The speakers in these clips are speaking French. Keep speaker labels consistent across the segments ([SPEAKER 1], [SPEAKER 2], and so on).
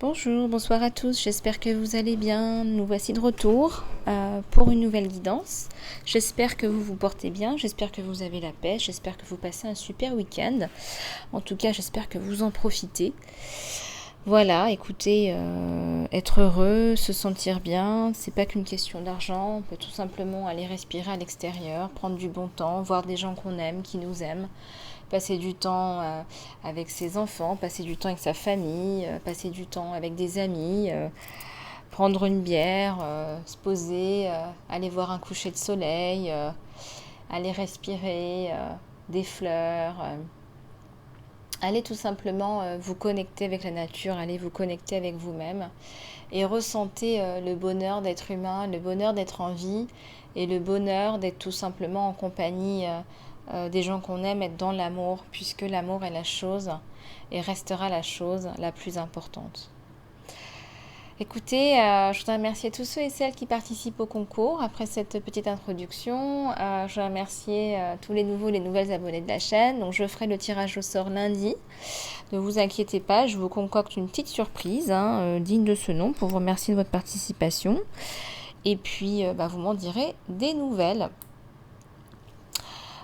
[SPEAKER 1] Bonjour, bonsoir à tous, j'espère que vous allez bien. Nous voici de retour pour une nouvelle guidance. J'espère que vous vous portez bien, j'espère que vous avez la paix, j'espère que vous passez un super week-end. En tout cas, j'espère que vous en profitez. Voilà, écoutez, être heureux, se sentir bien, c'est pas qu'une question d'argent. On peut tout simplement aller respirer à l'extérieur, prendre du bon temps, voir des gens qu'on aime, qui nous aiment, passer du temps avec ses enfants, passer du temps avec sa famille, passer du temps avec des amis, prendre une bière, se poser, aller voir un coucher de soleil, aller respirer des fleurs. Allez tout simplement vous connecter avec la nature, allez vous connecter avec vous-même et ressentez le bonheur d'être humain, le bonheur d'être en vie et le bonheur d'être tout simplement en compagnie des gens qu'on aime, être dans l'amour, puisque l'amour est la chose et restera la chose la plus importante. Écoutez, je voudrais remercier tous ceux et celles qui participent au concours. Après cette petite introduction, je voudrais remercier tous les nouveaux et les nouvelles abonnés de la chaîne. Donc, je ferai le tirage au sort lundi. Ne vous inquiétez pas, je vous concocte une petite surprise digne de ce nom pour vous remercier de votre participation. Et puis, vous m'en direz des nouvelles.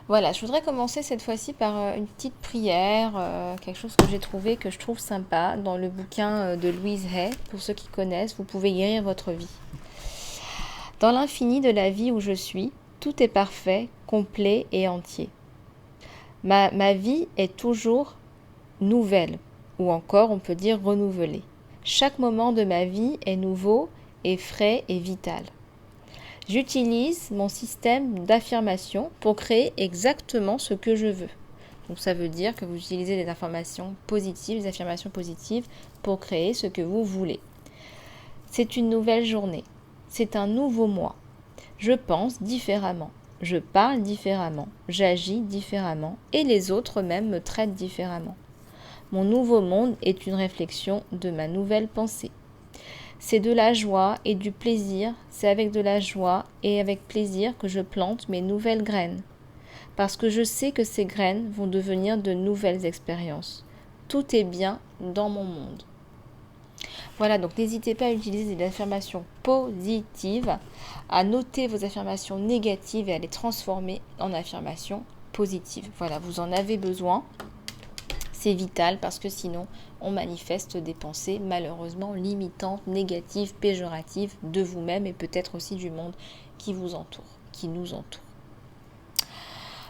[SPEAKER 1] Voilà, je voudrais commencer cette fois-ci par une petite prière, quelque chose que j'ai trouvé, que je trouve sympa, dans le bouquin de Louise Hay. Pour ceux qui connaissent, vous pouvez guérir votre vie. Dans l'infini de la vie où je suis, tout est parfait, complet et entier. Ma vie est toujours nouvelle, ou encore on peut dire renouvelée. Chaque moment de ma vie est nouveau et frais et vital. J'utilise mon système d'affirmation pour créer exactement ce que je veux. Donc ça veut dire que vous utilisez des affirmations positives pour créer ce que vous voulez. C'est une nouvelle journée. C'est un nouveau mois. Je pense différemment. Je parle différemment. J'agis différemment. Et les autres même me traitent différemment. Mon nouveau monde est une réflexion de ma nouvelle pensée. C'est de la joie et du plaisir, c'est avec de la joie et avec plaisir que je plante mes nouvelles graines. Parce que je sais que ces graines vont devenir de nouvelles expériences. Tout est bien dans mon monde. Voilà, donc n'hésitez pas à utiliser des affirmations positives, à noter vos affirmations négatives et à les transformer en affirmations positives. Voilà, vous en avez besoin. C'est vital parce que sinon, on manifeste des pensées malheureusement limitantes, négatives, péjoratives de vous-même et peut-être aussi du monde qui vous entoure, qui nous entoure.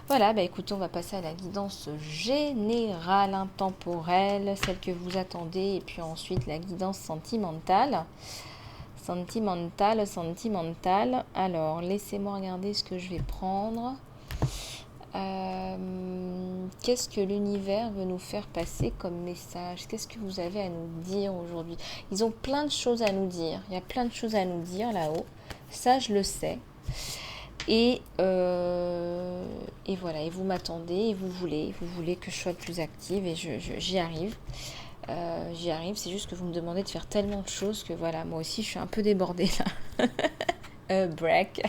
[SPEAKER 1] Voilà, écoutez, on va passer à la guidance générale, intemporelle, celle que vous attendez, et puis ensuite la guidance sentimentale. Sentimentale. Alors, laissez-moi regarder ce que je vais prendre. Qu'est-ce que l'univers veut nous faire passer comme message? Qu'est-ce que vous avez à nous dire aujourd'hui? Ils ont plein de choses à nous dire. Il y a plein de choses à nous dire là-haut. Ça, je le sais. Et voilà. Et vous m'attendez et vous voulez que je sois plus active et j'y arrive. J'y arrive. C'est juste que vous me demandez de faire tellement de choses que voilà, moi aussi, je suis un peu débordée là. Break.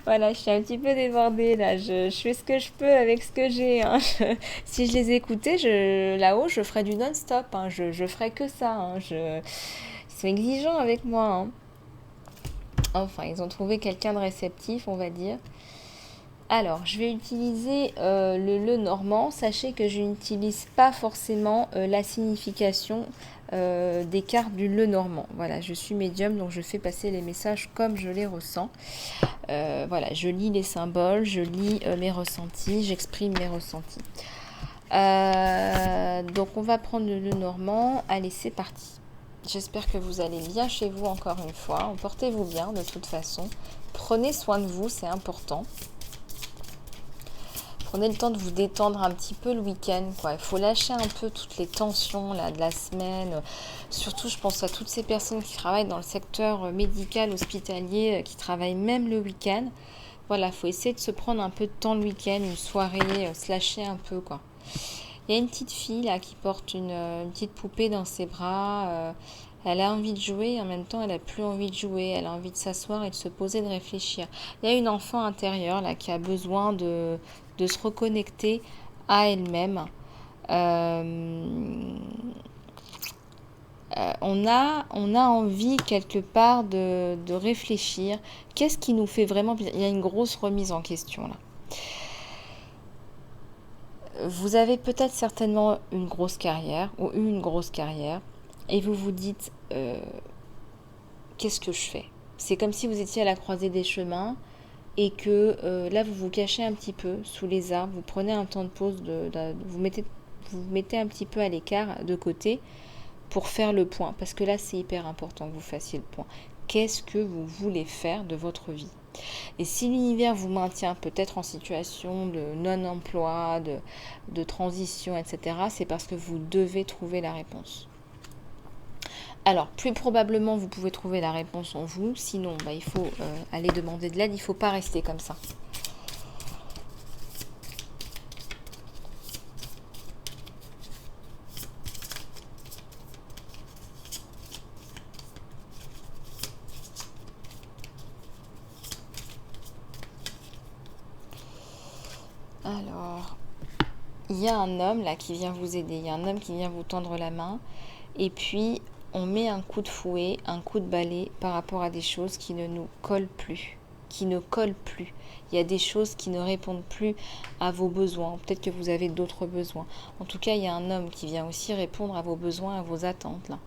[SPEAKER 1] Voilà, je suis un petit peu débordée là, je fais ce que je peux avec ce que j'ai. Si je les écoutais, là-haut, je ferais du non-stop, je ferais que ça. Ils sont exigeants avec moi. Enfin, ils ont trouvé quelqu'un de réceptif, on va dire. Alors, je vais utiliser le normand. Sachez que je n'utilise pas forcément la signification des cartes du Lenormand. Voilà, je suis médium, donc je fais passer les messages comme je les ressens. Voilà, je lis les symboles, je lis mes ressentis, j'exprime mes ressentis. Donc, on va prendre le Lenormand. Allez, c'est parti. J'espère que vous allez bien chez vous encore une fois. Portez-vous bien de toute façon. Prenez soin de vous, c'est important. Prenez le temps de vous détendre un petit peu le week-end, quoi. Il faut lâcher un peu toutes les tensions là, de la semaine. Surtout, je pense à toutes ces personnes qui travaillent dans le secteur médical, hospitalier, qui travaillent même le week-end. Voilà, il faut essayer de se prendre un peu de temps le week-end, une soirée, se lâcher un peu, quoi. Il y a une petite fille là qui porte une petite poupée dans ses bras. Elle a envie de jouer et en même temps elle n'a plus envie de jouer. Elle a envie de s'asseoir et de se poser, de réfléchir. Il y a une enfant intérieure là qui a besoin de se reconnecter à elle-même. on a envie quelque part de réfléchir. Qu'est-ce qui nous fait vraiment plaisir? Il y a une grosse remise en question là. Vous avez peut-être certainement une grosse carrière ou eu une grosse carrière et vous vous dites qu'est-ce que je fais? C'est comme si vous étiez à la croisée des chemins et que là vous vous cachez un petit peu sous les arbres, vous prenez un temps de pause, vous mettez un petit peu à l'écart de côté pour faire le point, parce que là c'est hyper important que vous fassiez le point. Qu'est-ce que vous voulez faire de votre vie? Et si l'univers vous maintient peut-être en situation de non-emploi, de transition, etc., c'est parce que vous devez trouver la réponse. Alors, plus probablement, vous pouvez trouver la réponse en vous. Sinon, il faut aller demander de l'aide. Il ne faut pas rester comme ça. Alors, il y a un homme là qui vient vous aider. Il y a un homme qui vient vous tendre la main. Et puis, on met un coup de fouet, un coup de balai par rapport à des choses qui ne nous collent plus. Qui ne collent plus. Il y a des choses qui ne répondent plus à vos besoins. Peut-être que vous avez d'autres besoins. En tout cas, il y a un homme qui vient aussi répondre à vos besoins, à vos attentes là.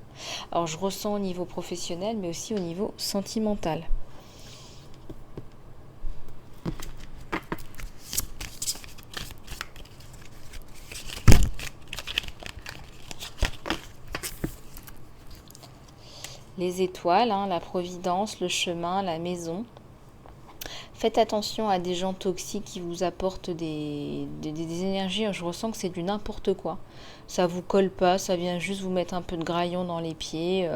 [SPEAKER 1] Alors, je ressens au niveau professionnel, mais aussi au niveau sentimental. Les étoiles, la providence, le chemin, la maison. Faites attention à des gens toxiques qui vous apportent des énergies. Je ressens que c'est du n'importe quoi. Ça vous colle pas, ça vient juste vous mettre un peu de graillon dans les pieds.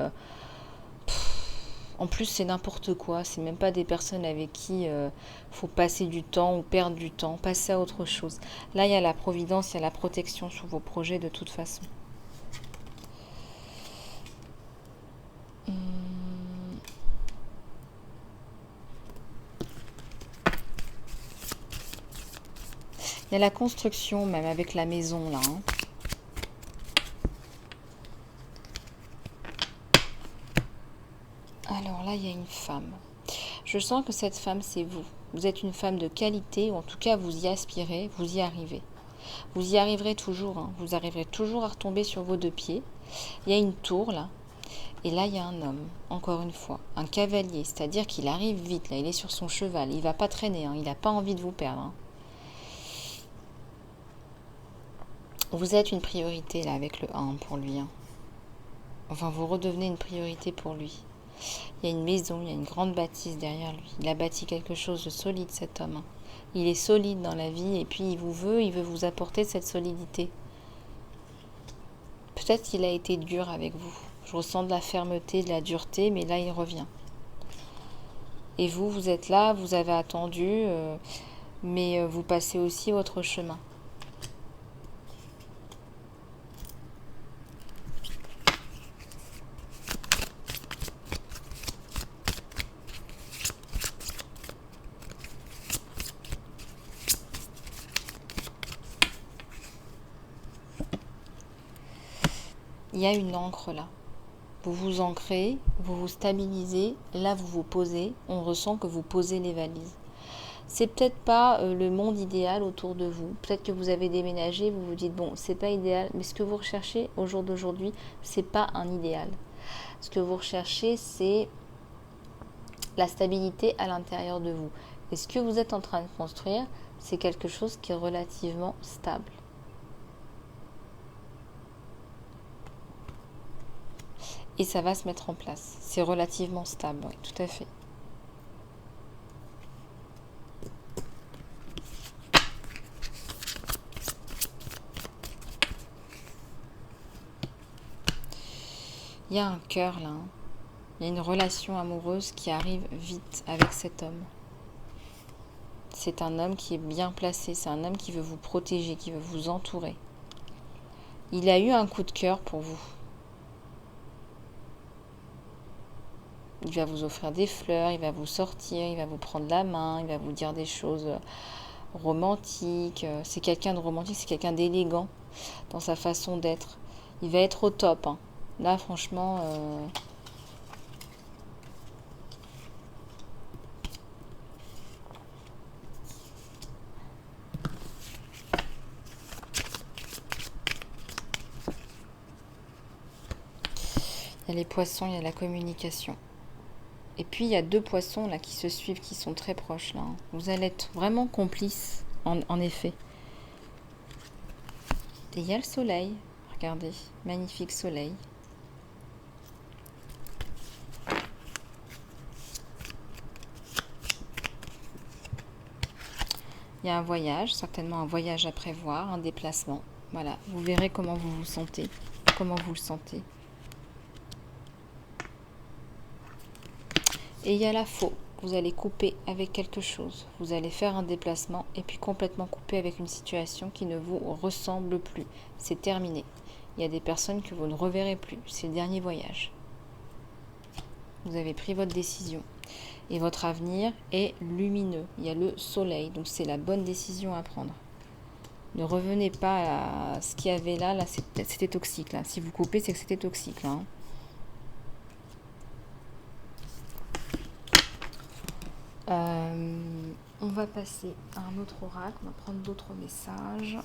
[SPEAKER 1] En plus, c'est n'importe quoi. C'est même pas des personnes avec qui faut passer du temps ou perdre du temps. Passer à autre chose. Là, il y a la providence, il y a la protection sur vos projets de toute façon. Il y a la construction même avec la maison là. Alors là, il y a une femme. Je sens que cette femme, c'est vous. Vous êtes une femme de qualité, ou en tout cas, vous y aspirez, vous y arrivez. Vous y arriverez toujours, vous arriverez toujours à retomber sur vos deux pieds. Il y a une tour là, et là, il y a un homme, encore une fois, un cavalier, c'est-à-dire qu'il arrive vite, là, il est sur son cheval, il ne va pas traîner, il n'a pas envie de vous perdre. Vous êtes une priorité là avec le 1 pour lui. Enfin, vous redevenez une priorité pour lui. Il y a une maison, il y a une grande bâtisse derrière lui. Il a bâti quelque chose de solide, cet homme. Il est solide dans la vie et puis il veut vous apporter cette solidité. Peut-être qu'il a été dur avec vous. Je ressens de la fermeté, de la dureté, mais là il revient. Et vous, vous êtes là, vous avez attendu, mais vous passez aussi votre chemin. Il y a une encre là. Vous vous ancrez, vous vous stabilisez, là vous vous posez, on ressent que vous posez les valises. C'est peut-être pas le monde idéal autour de vous. Peut-être que vous avez déménagé, vous vous dites bon, c'est pas idéal, mais ce que vous recherchez au jour d'aujourd'hui, c'est pas un idéal. Ce que vous recherchez, c'est la stabilité à l'intérieur de vous. Et ce que vous êtes en train de construire, c'est quelque chose qui est relativement stable. Et ça va se mettre en place. C'est relativement stable, oui, tout à fait. Il y a un cœur là. Il y a une relation amoureuse qui arrive vite avec cet homme. C'est un homme qui est bien placé. C'est un homme qui veut vous protéger, qui veut vous entourer. Il a eu un coup de cœur pour vous. Il va vous offrir des fleurs, il va vous sortir, il va vous prendre la main, il va vous dire des choses romantiques. C'est quelqu'un de romantique, c'est quelqu'un d'élégant dans sa façon d'être. Il va être au top. Là, franchement, il y a les poissons, il y a la communication. Et puis, il y a deux poissons là qui se suivent, qui sont très proches là. Vous allez être vraiment complices, en effet. Et il y a le soleil. Regardez, magnifique soleil. Il y a un voyage, certainement un voyage à prévoir, un déplacement. Voilà, vous verrez comment vous vous sentez, comment vous le sentez. Et il y a la faux. Vous allez couper avec quelque chose. Vous allez faire un déplacement et puis complètement couper avec une situation qui ne vous ressemble plus. C'est terminé. Il y a des personnes que vous ne reverrez plus. C'est le dernier voyage. Vous avez pris votre décision. Et votre avenir est lumineux. Il y a le soleil. Donc c'est la bonne décision à prendre. Ne revenez pas à ce qu'il y avait là. Là, c'était toxique. Là. Si vous coupez, c'est que c'était toxique. Là, hein. On va passer à un autre oracle. On va prendre d'autres messages.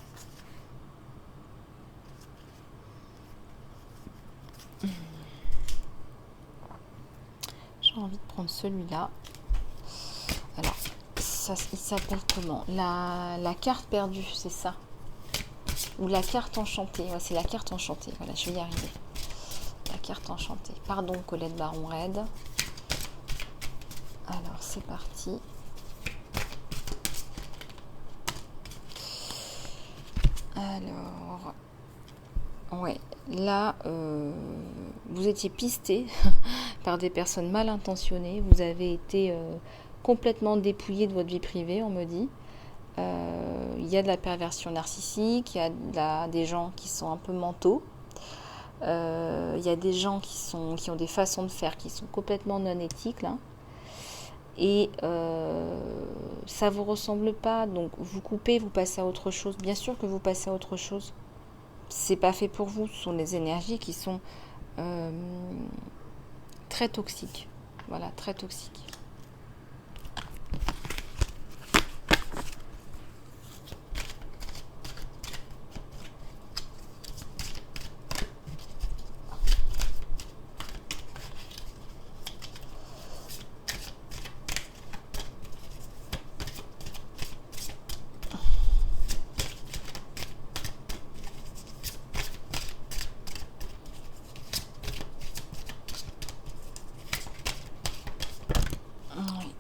[SPEAKER 1] J'ai envie de prendre celui-là. Alors, ça, il s'appelle comment? La carte perdue, c'est ça? Ou la carte enchantée? Ouais, c'est la carte enchantée. Voilà, je vais y arriver. La carte enchantée. Pardon, Colette Baron-Red. Alors, c'est parti. Alors, ouais, là, vous étiez pisté par des personnes mal intentionnées. Vous avez été complètement dépouillé de votre vie privée, on me dit. Il y a de la perversion narcissique, il y a des gens qui sont un peu mentaux. Il y a des gens qui ont des façons de faire qui sont complètement non éthiques, là. Et ça vous ressemble pas, donc vous coupez, vous passez à autre chose. Bien sûr que vous passez à autre chose. C'est pas fait pour vous. Ce sont des énergies qui sont très toxiques. Voilà, très toxiques.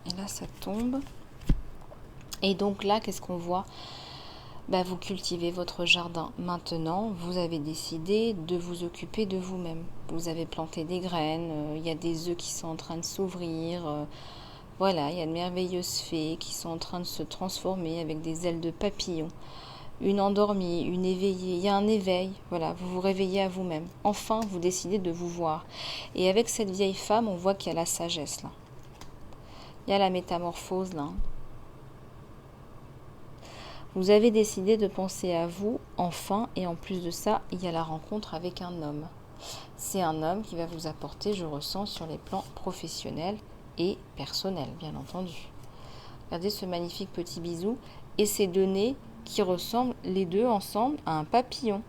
[SPEAKER 1] Et là, ça tombe. Et donc là, qu'est-ce qu'on voit? Bah, vous cultivez votre jardin. Maintenant, vous avez décidé de vous occuper de vous-même. Vous avez planté des graines, il y a des œufs qui sont en train de s'ouvrir. Voilà, il y a de merveilleuses fées qui sont en train de se transformer avec des ailes de papillon. Une endormie, une éveillée, il y a un éveil. Voilà, vous vous réveillez à vous-même. Enfin, vous décidez de vous voir. Et avec cette vieille femme, on voit qu'il y a la sagesse là. Il y a la métamorphose là. Vous avez décidé de penser à vous, enfin, et en plus de ça, il y a la rencontre avec un homme. C'est un homme qui va vous apporter, je ressens, sur les plans professionnels et personnels, bien entendu. Regardez ce magnifique petit bisou et ces deux nez qui ressemblent les deux ensemble à un papillon.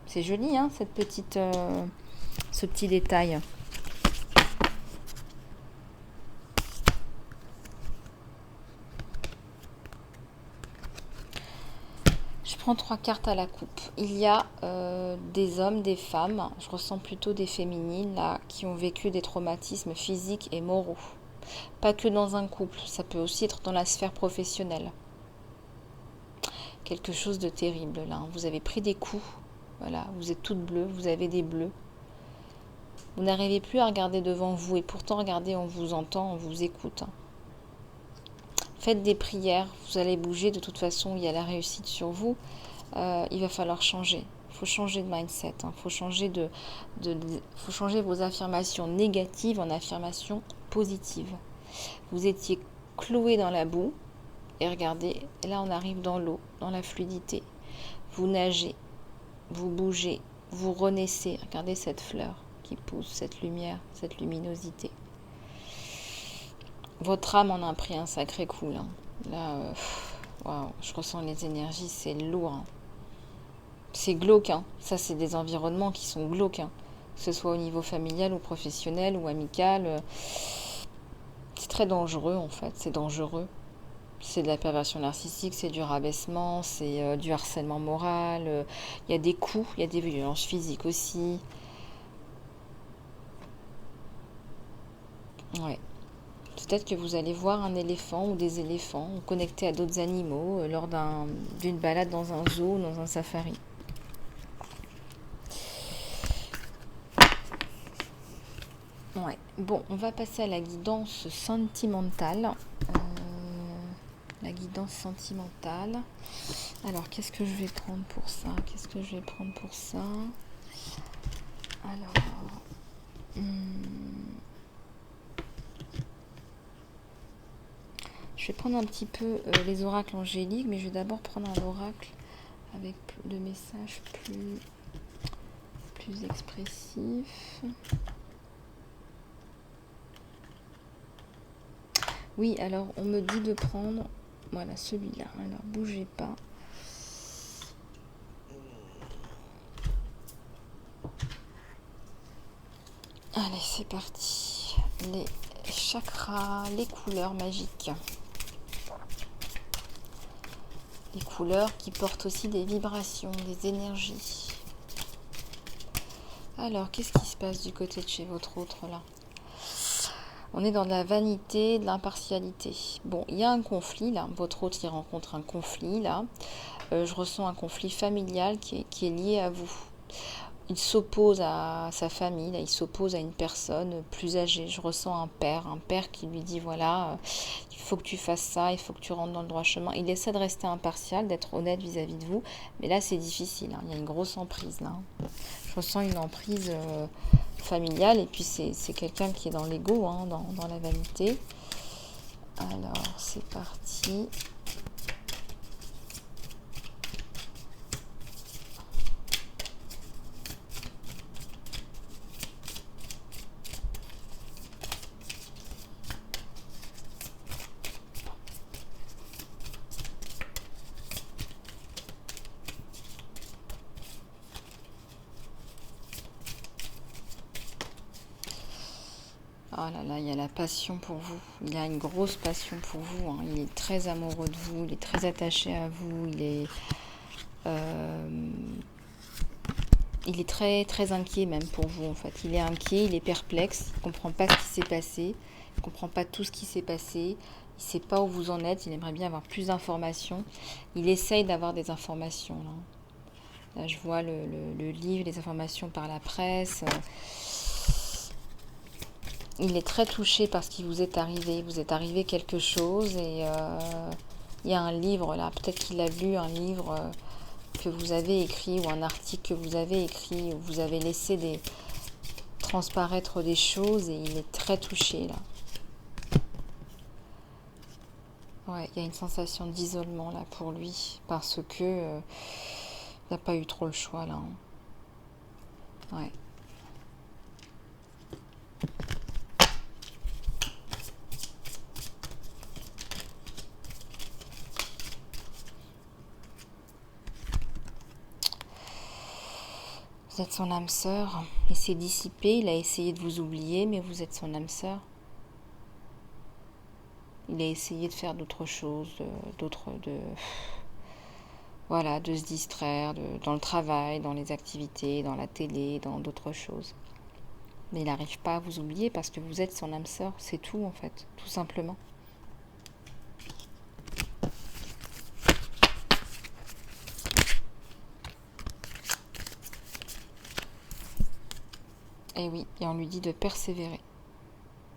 [SPEAKER 1] C'est joli, hein, ce petit détail. Je prends 3 cartes à la coupe. Il y a des hommes, des femmes, je ressens plutôt des féminines là, qui ont vécu des traumatismes physiques et moraux. Pas que dans un couple, ça peut aussi être dans la sphère professionnelle. Quelque chose de terrible là. Vous avez pris des coups, voilà, vous êtes toute bleue, vous avez des bleus. Vous n'arrivez plus à regarder devant vous et pourtant regardez, on vous entend, on vous écoute. Faites des prières, vous allez bouger, de toute façon il y a la réussite sur vous. Il va falloir changer. Il faut changer de mindset. Il faut changer vos affirmations négatives en affirmations positives. Vous étiez cloué dans la boue. Et regardez, là on arrive dans l'eau, dans la fluidité. Vous nagez, vous bougez, vous renaissez. Regardez cette fleur qui pousse, cette lumière, cette luminosité. Votre âme en a pris un sacré coup, là. Là, waouh, je ressens les énergies, c'est lourd. Hein. C'est glauque, hein. Ça, c'est des environnements qui sont glauques, hein. Que ce soit au niveau familial ou professionnel ou amical. C'est très dangereux, en fait. C'est dangereux. C'est de la perversion narcissique, c'est du rabaissement, c'est du harcèlement moral. Il y a des coups, il y a des violences physiques aussi. Ouais. Peut-être que vous allez voir un éléphant ou des éléphants connectés à d'autres animaux lors d'une balade dans un zoo, dans un safari. Ouais. Bon, on va passer à la guidance sentimentale. La guidance sentimentale. Alors, qu'est-ce que je vais prendre pour ça? Alors... je vais prendre un petit peu les oracles angéliques, mais je vais d'abord prendre un oracle avec de messages plus expressifs. Oui, alors on me dit de prendre, voilà, celui-là. Alors, bougez pas. Allez, c'est parti. Les chakras, les couleurs magiques. Les couleurs qui portent aussi des vibrations, des énergies. Alors, qu'est-ce qui se passe du côté de chez votre autre, là? On est dans de la vanité, de l'impartialité. Bon, il y a un conflit, là. Votre autre, il rencontre un conflit, là. Je ressens un conflit familial qui est lié à vous. Il s'oppose à sa famille, là, il s'oppose à une personne plus âgée. Je ressens un père qui lui dit, voilà, il faut que tu fasses ça, il faut que tu rentres dans le droit chemin. Il essaie de rester impartial, d'être honnête vis-à-vis de vous, mais là c'est difficile, hein. Il y a une grosse emprise là. Je ressens une emprise familiale, et puis c'est quelqu'un qui est dans l'ego, hein, dans la vanité. Alors c'est parti. Oh là là, il y a la passion pour vous. Il a une grosse passion pour vous, hein. Il est très amoureux de vous, il est très attaché à vous, il est très très inquiet même pour vous en fait. Il est inquiet, il est perplexe, il ne comprend pas ce qui s'est passé, il ne comprend pas tout ce qui s'est passé, il ne sait pas où vous en êtes, il aimerait bien avoir plus d'informations. Il essaye d'avoir des informations. Là, je vois le livre, les informations par la presse. Il est très touché par ce qui vous est arrivé. Vous est arrivé quelque chose et il y a un livre là. Peut-être qu'il a lu un livre que vous avez écrit ou un article que vous avez écrit où vous avez laissé transparaître des choses et il est très touché là. Ouais, il y a une sensation d'isolement là pour lui parce que il n'a pas eu trop le choix là. Hein. Ouais. Vous êtes son âme sœur, il s'est dissipé, il a essayé de vous oublier, mais vous êtes son âme sœur. Il a essayé de faire d'autres choses, voilà, de se distraire dans le travail, dans les activités, dans la télé, dans d'autres choses. Mais il n'arrive pas à vous oublier parce que vous êtes son âme sœur, c'est tout en fait, tout simplement. Et oui, et on lui dit de persévérer.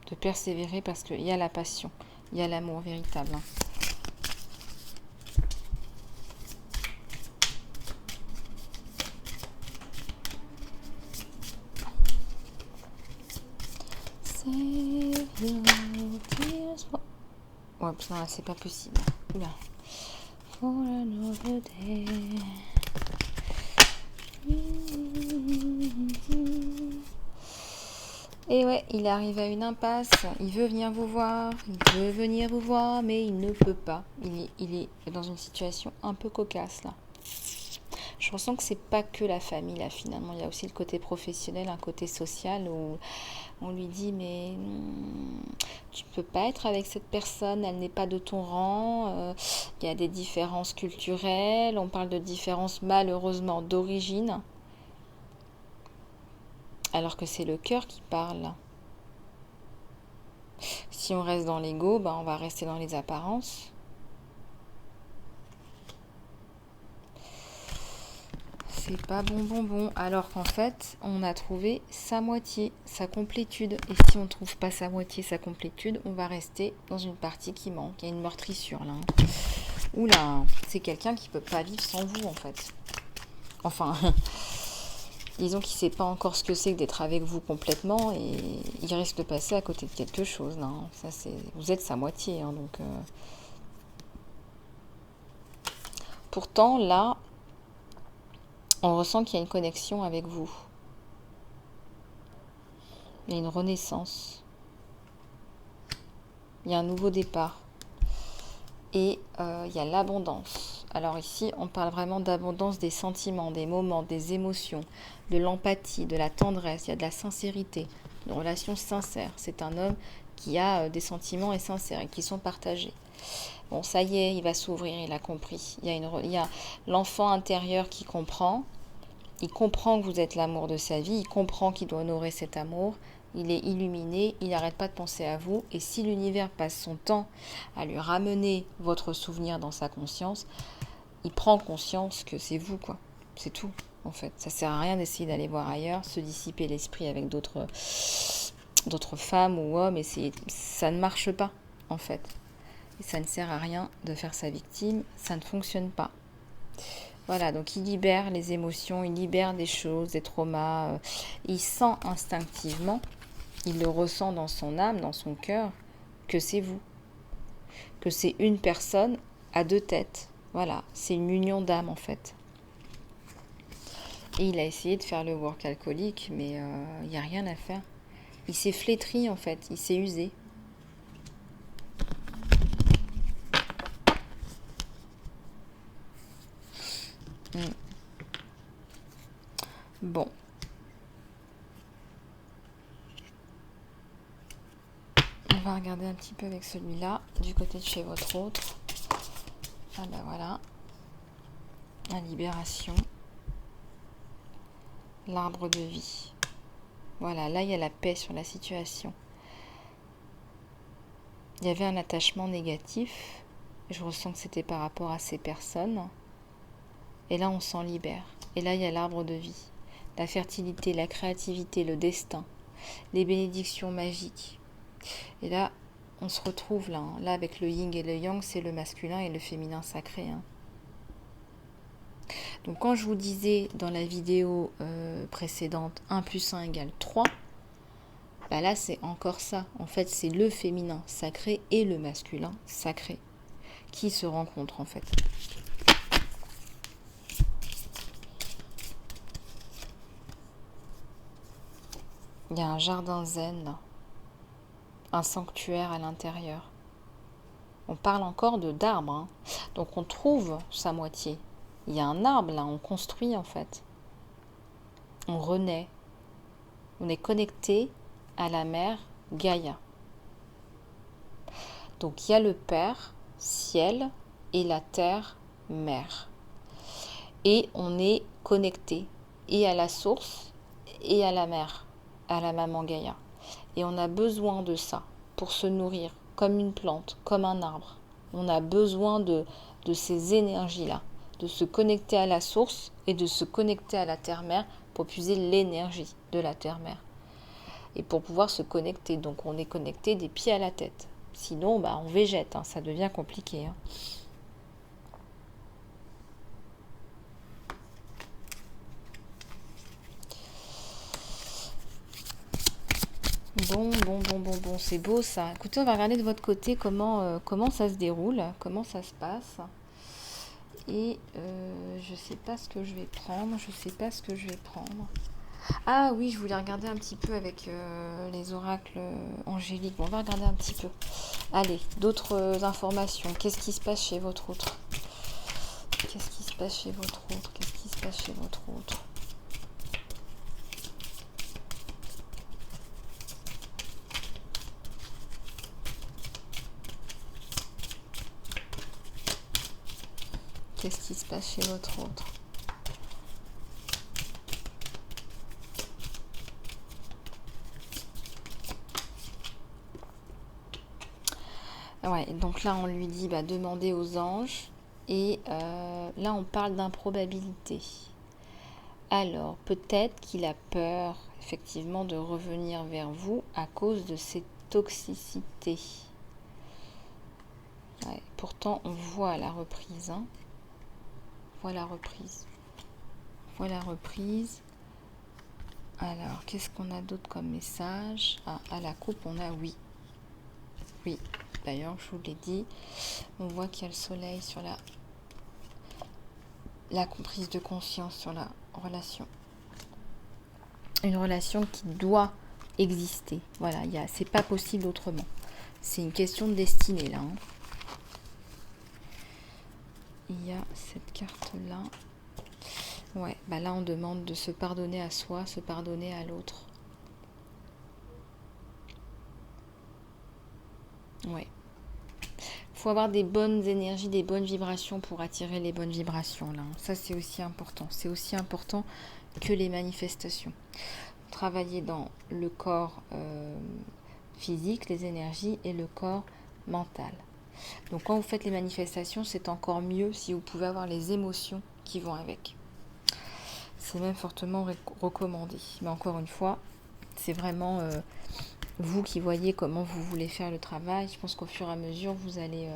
[SPEAKER 1] De persévérer parce qu'il y a la passion, il y a l'amour véritable. Hein. Ouais, putain, là, c'est pas possible. Oula. For another day. Et ouais, il arrive à une impasse. Il veut venir vous voir. Il veut venir vous voir, mais il ne peut pas. Il est dans une situation un peu cocasse, là. Je ressens que c'est pas que la famille, là, finalement. Il y a aussi le côté professionnel, un côté social où on lui dit, mais tu peux pas être avec cette personne, elle n'est pas de ton rang. Il y a des différences culturelles. On parle de différences, malheureusement, d'origine. Alors que c'est le cœur qui parle. Si on reste dans l'ego, ben on va rester dans les apparences. C'est pas bon. Alors qu'en fait, on a trouvé sa moitié, sa complétude. Et si on ne trouve pas sa moitié, sa complétude, on va rester dans une partie qui manque. Il y a une meurtrissure là. Oula, c'est quelqu'un qui peut pas vivre sans vous en fait. Enfin, disons qu'il sait pas encore ce que c'est que d'être avec vous complètement et il risque de passer à côté de quelque chose. Là. Ça, vous êtes sa moitié, hein, donc. Pourtant, là, on ressent qu'il y a une connexion avec vous. Il y a une renaissance. Il y a un nouveau départ. Et il y a l'abondance. Alors ici, on parle vraiment d'abondance des sentiments, des moments, des émotions, de l'empathie, de la tendresse. Il y a de la sincérité, de relations sincères. C'est un homme qui a des sentiments et sincères et qui sont partagés. Bon, ça y est, il va s'ouvrir, il a compris. Il y a l'enfant intérieur qui comprend. Il comprend que vous êtes l'amour de sa vie. Il comprend qu'il doit honorer cet amour. Il est illuminé, il n'arrête pas de penser à vous. Et si l'univers passe son temps à lui ramener votre souvenir dans sa conscience, il prend conscience que c'est vous, quoi. C'est tout, en fait. Ça sert à rien d'essayer d'aller voir ailleurs, se dissiper l'esprit avec d'autres femmes ou hommes. Et ça ne marche pas, en fait. Et ça ne sert à rien de faire sa victime. Ça ne fonctionne pas. Voilà, donc il libère les émotions, il libère des choses, des traumas. Il sent instinctivement, il le ressent dans son âme, dans son cœur, que c'est vous. Que c'est une personne à deux têtes. Voilà, c'est une union d'âme en fait. Et il a essayé de faire le work alcoolique, mais il n'y a rien à faire. Il s'est flétri en fait, il s'est usé. Bon. On va regarder un petit peu avec celui-là, du côté de chez votre autre. Ah ben voilà. La libération. L'arbre de vie. Voilà, là il y a la paix sur la situation. Il y avait un attachement négatif. Je ressens que c'était par rapport à ces personnes. Et là on s'en libère. Et là il y a l'arbre de vie. La fertilité, la créativité, le destin. Les bénédictions magiques. Et là, on se retrouve là. Là, avec le yin et le yang, c'est le masculin et le féminin sacré. Donc, quand je vous disais dans la vidéo précédente 1 plus 1 égale 3, bah là, c'est encore ça. En fait, c'est le féminin sacré et le masculin sacré qui se rencontrent, en fait. Il y a un jardin zen, là. Un sanctuaire à l'intérieur. On parle encore d'arbre. Donc on trouve sa moitié. Il y a un arbre là, on construit en fait. On renaît. On est connecté à la mère Gaïa. Donc il y a le Père, ciel, et la terre, mère. Et on est connecté et à la source et à la mère, à la maman Gaïa. Et on a besoin de ça pour se nourrir, comme une plante, comme un arbre. On a besoin de ces énergies-là, de se connecter à la source et de se connecter à la terre-mère pour puiser l'énergie de la terre-mère. Et pour pouvoir se connecter, donc on est connecté des pieds à la tête. Sinon, on végète, ça devient compliqué. Bon, c'est beau ça. Écoutez, on va regarder de votre côté comment ça se déroule, comment ça se passe. Et je sais pas ce que je vais prendre, Ah oui, je voulais regarder un petit peu avec les oracles angéliques. Bon, on va regarder un petit peu. Allez, d'autres informations. Qu'est-ce qui se passe chez votre autre? Qu'est-ce qui se passe chez votre autre? Qu'est-ce qui se passe chez votre autre? Qu'est-ce qui se passe chez votre autre? Ouais, donc là on lui dit demandez aux anges. Et là on parle d'improbabilité. Alors peut-être qu'il a peur effectivement de revenir vers vous à cause de ses toxicités. Ouais, pourtant on voit la reprise. Hein. On voit la reprise. On voit la reprise. Alors, qu'est-ce qu'on a d'autre comme message? Ah, à la coupe, on a oui. Oui, d'ailleurs, je vous l'ai dit. On voit qu'il y a le soleil sur la comprise de conscience, sur la relation. Une relation qui doit exister. Voilà, c'est pas possible autrement. C'est une question de destinée, là. Hein. Il y a cette carte-là. Ouais, là, on demande de se pardonner à soi, se pardonner à l'autre. Ouais. Faut avoir des bonnes énergies, des bonnes vibrations pour attirer les bonnes vibrations là. Ça c'est aussi important. C'est aussi important que les manifestations. Travailler dans le corps physique, les énergies et le corps mental. Donc quand vous faites les manifestations, c'est encore mieux si vous pouvez avoir les émotions qui vont avec. C'est même fortement recommandé. Mais encore une fois, c'est vraiment vous qui voyez comment vous voulez faire le travail. Je pense qu'au fur et à mesure, vous allez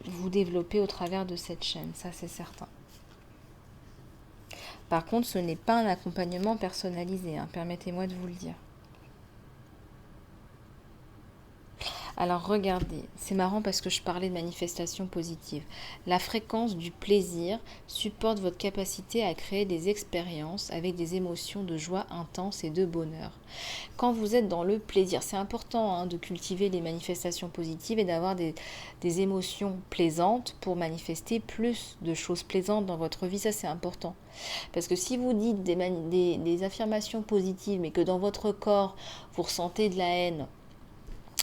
[SPEAKER 1] vous développer au travers de cette chaîne. Ça, c'est certain. Par contre, ce n'est pas un accompagnement personnalisé. Hein, permettez-moi de vous le dire. Alors regardez, c'est marrant parce que je parlais de manifestations positives. La fréquence du plaisir supporte votre capacité à créer des expériences avec des émotions de joie intense et de bonheur. Quand vous êtes dans le plaisir, c'est important de cultiver les manifestations positives et d'avoir des émotions plaisantes pour manifester plus de choses plaisantes dans votre vie. Ça, c'est important. Parce que si vous dites des affirmations positives mais que dans votre corps, vous ressentez de la haine,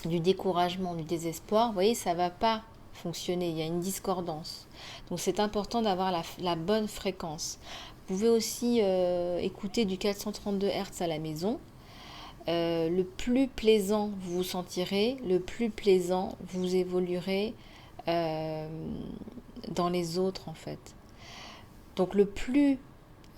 [SPEAKER 1] du découragement, du désespoir, vous voyez, ça ne va pas fonctionner, il y a une discordance. Donc c'est important d'avoir la bonne fréquence. Vous pouvez aussi écouter du 432 Hz à la maison. Le plus plaisant vous vous sentirez, le plus plaisant vous évoluerez dans les autres en fait. Donc le plus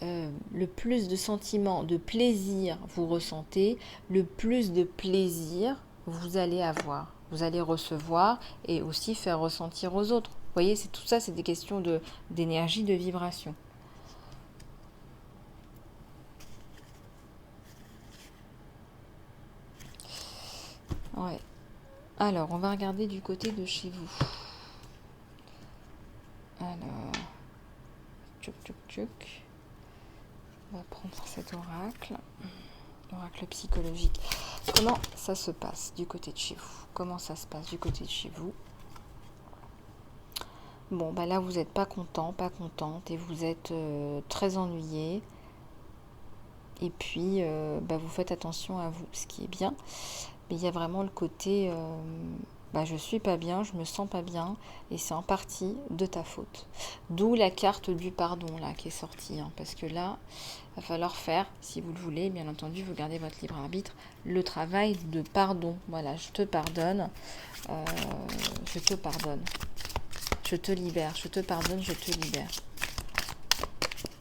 [SPEAKER 1] de sentiments, de plaisir vous ressentez, le plus de plaisir vous allez avoir, vous allez recevoir et aussi faire ressentir aux autres. Vous voyez, c'est tout ça, c'est des questions d'énergie, de vibration. Ouais. Alors, on va regarder du côté de chez vous. Alors, tchouk tchouk tchouk. On va prendre cet oracle. Oracle psychologique. Comment ça se passe du côté de chez vous? Comment ça se passe du côté de chez vous? Bon, là, vous n'êtes pas content, pas contente et vous êtes très ennuyé. Et puis, vous faites attention à vous, ce qui est bien. Mais il y a vraiment le côté, je suis pas bien, je me sens pas bien et c'est en partie de ta faute. D'où la carte du pardon là qui est sortie. Hein, parce que là, il va falloir faire, si vous le voulez, bien entendu, vous gardez votre libre arbitre, le travail de pardon. Voilà, je te pardonne, je te pardonne. Je te libère, je te pardonne, je te libère.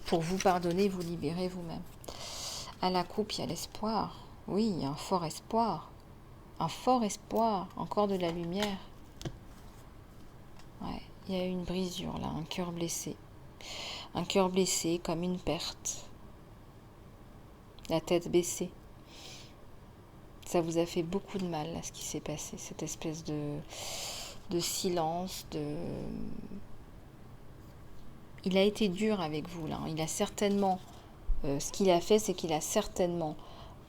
[SPEAKER 1] Pour vous pardonner, vous libérer vous-même. À la coupe, il y a l'espoir. Oui, il y a un fort espoir. Un fort espoir, encore de la lumière. Ouais, il y a eu une brisure là, un cœur blessé. Un cœur blessé comme une perte. La tête baissée. Ça vous a fait beaucoup de mal là, ce qui s'est passé. Cette espèce de silence, Il a été dur avec vous là. Il a certainement Ce qu'il a fait, c'est qu'il a certainement...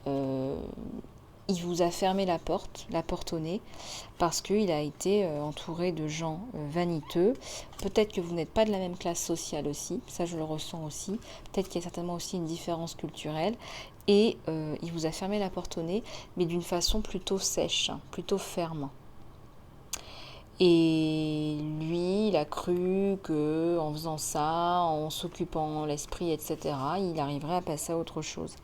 [SPEAKER 1] il vous a fermé la porte au nez, parce qu'il a été entouré de gens vaniteux. Peut-être que vous n'êtes pas de la même classe sociale aussi, ça je le ressens aussi. Peut-être qu'il y a certainement aussi une différence culturelle. Et il vous a fermé la porte au nez, mais d'une façon plutôt sèche, plutôt ferme. Et lui, il a cru que en faisant ça, en s'occupant l'esprit, etc., il arriverait à passer à autre chose.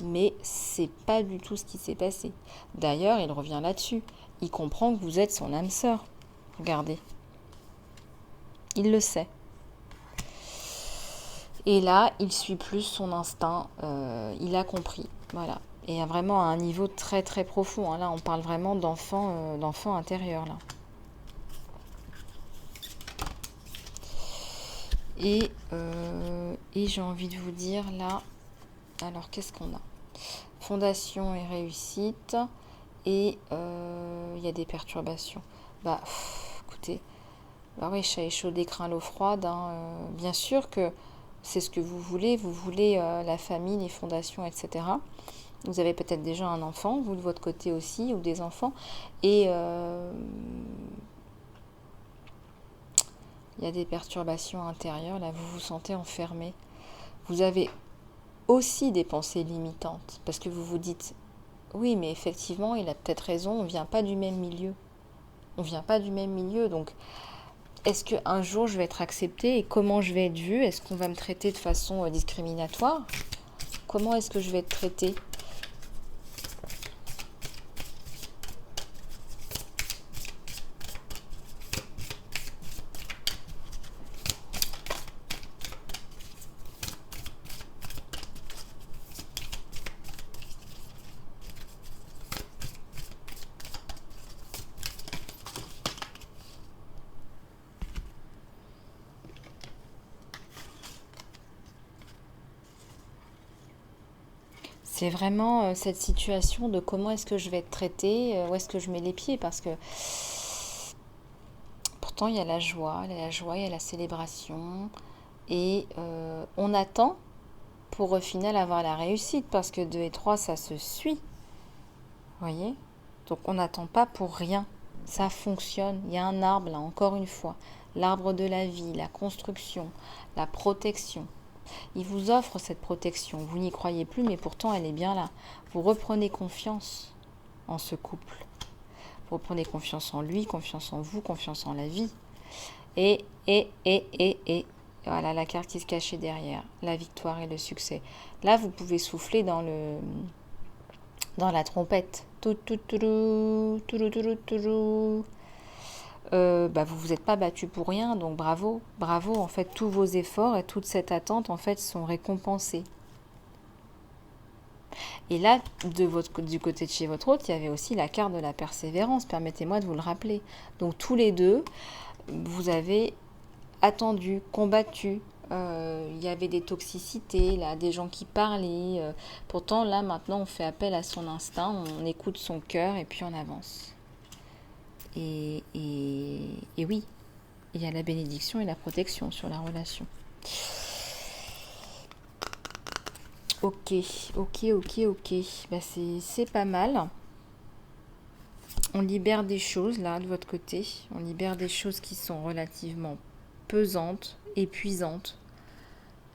[SPEAKER 1] Mais c'est pas du tout ce qui s'est passé. D'ailleurs, il revient là-dessus. Il comprend que vous êtes son âme sœur. Regardez. Il le sait. Et là, il suit plus son instinct. Il a compris. Voilà. Et vraiment à un niveau très très profond. Hein. Là, on parle vraiment d'enfant intérieur. Là. Et j'ai envie de vous dire là, alors qu'est-ce qu'on a? Fondation et réussite, et il y a des perturbations. Bah, écoutez, bah oui, chat chaud d'écrin l'eau froide. Hein, bien sûr que c'est ce que vous voulez la famille, les fondations, etc. Vous avez peut-être déjà un enfant, vous de votre côté aussi, ou des enfants, et il y a des perturbations intérieures, là vous vous sentez enfermé. Vous avez aussi des pensées limitantes, parce que vous vous dites, oui mais effectivement il a peut-être raison, on ne vient pas du même milieu. Donc est-ce qu'un jour je vais être acceptée et comment je vais être vue? Est-ce qu'on va me traiter de façon discriminatoire? Comment est-ce que je vais être traitée? C'est vraiment cette situation de comment est-ce que je vais être traitée, où est-ce que je mets les pieds, parce que pourtant il y a la joie, il y a la célébration, et on attend pour au final avoir la réussite, parce que 2 et 3 ça se suit, vous voyez? Donc on n'attend pas pour rien, ça fonctionne, il y a un arbre là, encore une fois, l'arbre de la vie, la construction, la protection. Il vous offre cette protection, vous n'y croyez plus, mais pourtant elle est bien là. Vous reprenez confiance en ce couple. Vous reprenez confiance en lui, confiance en vous, confiance en la vie. Et voilà la carte qui se cachait derrière, la victoire et le succès. Là, vous pouvez souffler dans la trompette. Vous vous êtes pas battu pour rien, donc bravo. En fait, tous vos efforts et toute cette attente, en fait, sont récompensés. Et là, du côté de chez votre hôte, il y avait aussi la carte de la persévérance, permettez-moi de vous le rappeler. Donc tous les deux, vous avez attendu, combattu, il y avait des toxicités, là, des gens qui parlaient. Pourtant, là, maintenant, on fait appel à son instinct, on écoute son cœur et puis on avance. Et oui, il y a la bénédiction et la protection sur la relation. Ok. Bah c'est pas mal. On libère des choses là de votre côté. On libère des choses qui sont relativement pesantes, épuisantes,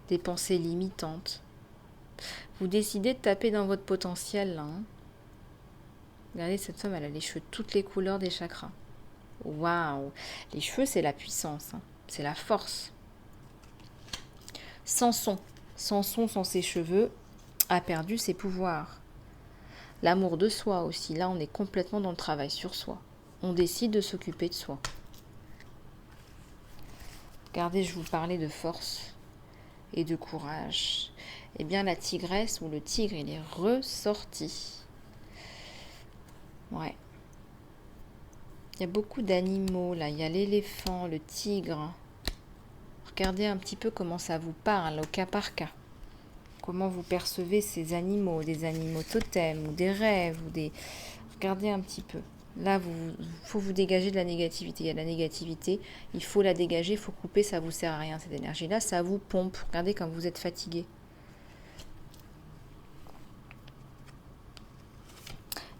[SPEAKER 1] des pensées limitantes. Vous décidez de taper dans votre potentiel là. Hein. Regardez, cette femme, elle a les cheveux de toutes les couleurs des chakras. Waouh! Les cheveux, c'est la puissance, hein. C'est la force. Samson, sans ses cheveux, a perdu ses pouvoirs. L'amour de soi aussi. Là, on est complètement dans le travail sur soi. On décide de s'occuper de soi. Regardez, je vous parlais de force et de courage. Eh bien, la tigresse ou le tigre, il est ressorti. Ouais. Il y a beaucoup d'animaux là. Il y a l'éléphant, le tigre. Regardez un petit peu comment ça vous parle au cas par cas. Comment vous percevez ces animaux, des animaux totems ou des rêves ou des... Regardez un petit peu. Là, faut vous dégager de la négativité. Il y a de la négativité, il faut la dégager, il faut couper, ça vous sert à rien cette énergie-là, ça vous pompe. Regardez comme vous êtes fatigué.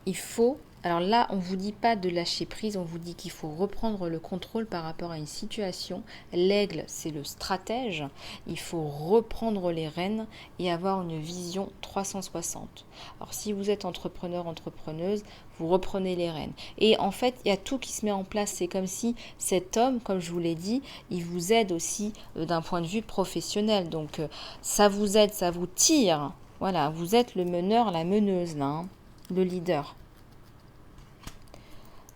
[SPEAKER 1] il faut... Alors là, on ne vous dit pas de lâcher prise, on vous dit qu'il faut reprendre le contrôle par rapport à une situation. L'aigle, c'est le stratège. Il faut reprendre les rênes et avoir une vision 360. Alors si vous êtes entrepreneur, entrepreneuse, vous reprenez les rênes. Et en fait, il y a tout qui se met en place. C'est comme si cet homme, comme je vous l'ai dit, il vous aide aussi d'un point de vue professionnel. Donc ça vous aide, ça vous tire. Voilà, vous êtes le meneur, la meneuse là, hein, le leader.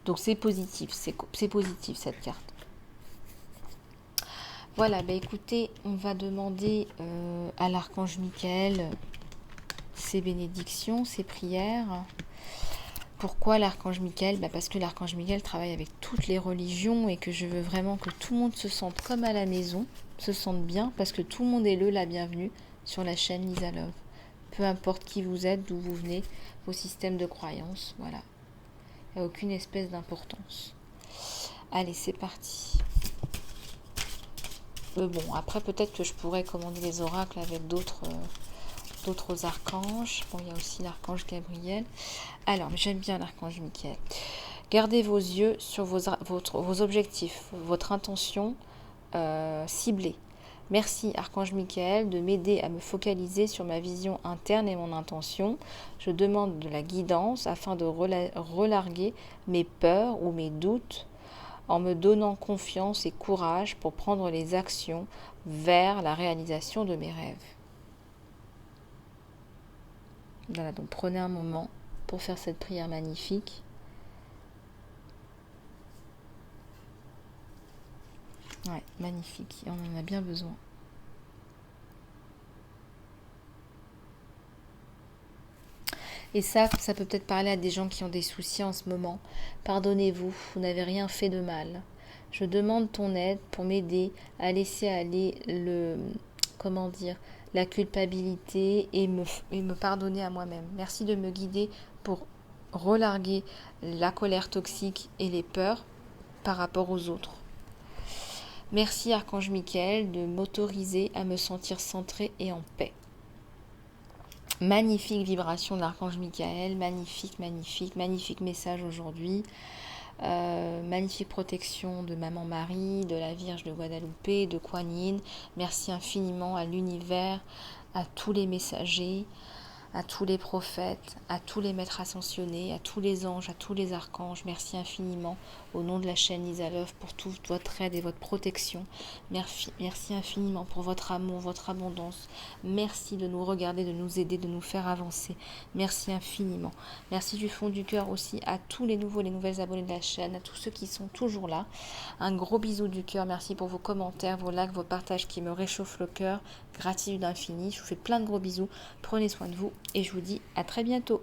[SPEAKER 1] Donc c'est positif, c'est positif cette carte. Voilà, bah écoutez, on va demander à l'archange Michael ses bénédictions, ses prières. Pourquoi l'archange Michael? Parce que l'archange Michael travaille avec toutes les religions et que je veux vraiment que tout le monde se sente comme à la maison, se sente bien, parce que tout le monde est la bienvenue sur la chaîne Lisa Love. Peu importe qui vous êtes, d'où vous venez, vos systèmes de croyances, voilà. Il n'y a aucune espèce d'importance. Allez, c'est parti. Bon, après, peut-être que je pourrais commander les oracles avec d'autres archanges. Bon, il y a aussi l'archange Gabriel. Alors, j'aime bien l'archange Michael. Gardez vos yeux sur vos objectifs, votre intention ciblée. Merci, archange Michael, de m'aider à me focaliser sur ma vision interne et mon intention. Je demande de la guidance afin de relarguer mes peurs ou mes doutes en me donnant confiance et courage pour prendre les actions vers la réalisation de mes rêves. Voilà, donc prenez un moment pour faire cette prière magnifique. Ouais, magnifique, on en a bien besoin. Et ça peut peut-être parler à des gens qui ont des soucis en ce moment. Pardonnez-vous, vous n'avez rien fait de mal. Je demande ton aide pour m'aider à laisser aller la culpabilité et me pardonner à moi-même. Merci de me guider pour relarguer la colère toxique et les peurs par rapport aux autres. Merci archange Michael de m'autoriser à me sentir centrée et en paix. Magnifique vibration de l'archange Michael, magnifique message aujourd'hui. Magnifique protection de Maman Marie, de la Vierge de Guadalupe, de Kuan Yin. Merci infiniment à l'univers, à tous les messagers, à tous les prophètes, à tous les maîtres ascensionnés, à tous les anges, à tous les archanges. Merci infiniment au nom de la chaîne Lisa Love pour toute votre aide et votre protection. Merci infiniment pour votre amour, votre abondance. Merci de nous regarder, de nous aider, de nous faire avancer. Merci infiniment. Merci du fond du cœur aussi à tous les nouveaux, les nouvelles abonnés de la chaîne, à tous ceux qui sont toujours là. Un gros bisou du cœur. Merci pour vos commentaires, vos likes, vos partages qui me réchauffent le cœur. Gratitude infinie. Je vous fais plein de gros bisous. Prenez soin de vous et je vous dis à très bientôt.